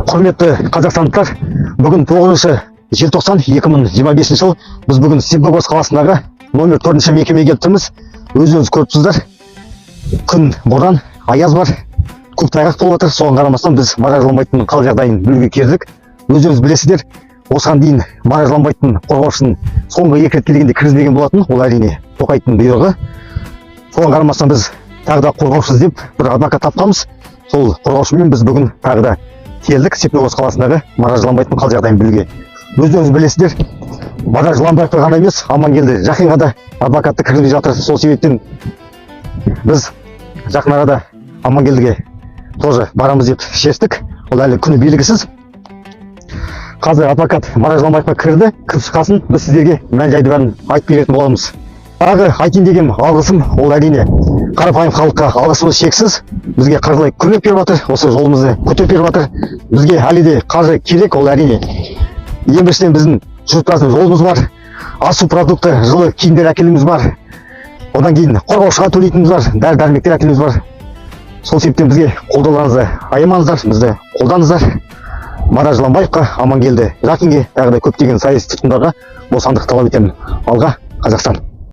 Құрметті қазақстандықтар, бүгін 9 желтоқсан 2025 жыл. Біз бүгін Степногорск қаласындағы номер 4 мекемеге келіп тұрмыз. Өзіңіз көріп тұрсыздар. Күн боран, аяз бар, көктайғақ болып жатыр. Соған қарамастан біз маражламайтын қал жағдайын білуге келдік. Өзіңіз білесіздер, осыған дейін маражламайтын қорғаушының соңғы 2 рет келгенде кіргізбеген болатын. Ол әрине Тоқаевтың бұйрығы. Соған қарамастан біз тағы да қорғаушы іздеп бір адвокат тапқанбыз. Сол қорғаушымен біз бүгін тағы да келдік Степногорск қаласындағы маражламайтын қал жағдайын білуге. Өздеріңіз білесіздер, маражламай тұрғаны емес, Амангелді Жақинға да адвокатты кіргізбей жатыр. Сол себептен біз жақын арада Амангелдіге тоже барамыз деп шештік. Ол әлі күні белгісіз. Қазір адвокат маражламайтынға кірді. Кіріп шыққасын біз сіздерге мән-жайды бәрін айтып беретін боламыз. Тағы айтайын деген алғысым, ол әрине қарапайым халыққа алғысымыз шексіз. Бізге қаржылай көмек беріп жатыр, осы жолымызды көтеріп беріп жатыр. Бізге әлі де қаржы керек, ол әрине. Ең біріншіден біздің жүріп тұратын жолымыз бар, асу продукты, жылы киімдер әкелуіміз бар. Одан кейін қорғаушыға төлейтініміз бар, дәрі-дәрмектер әкелуіміз бар. Сол себептен бізге қолдауларыңызды аямаңыздар, бізді қолдаңыздар. Маражламайыққа, Амангелді Жақинге, тағы да көптеген саяси тұтқындарға бостандық талап етемін. Алға, Қазақстан!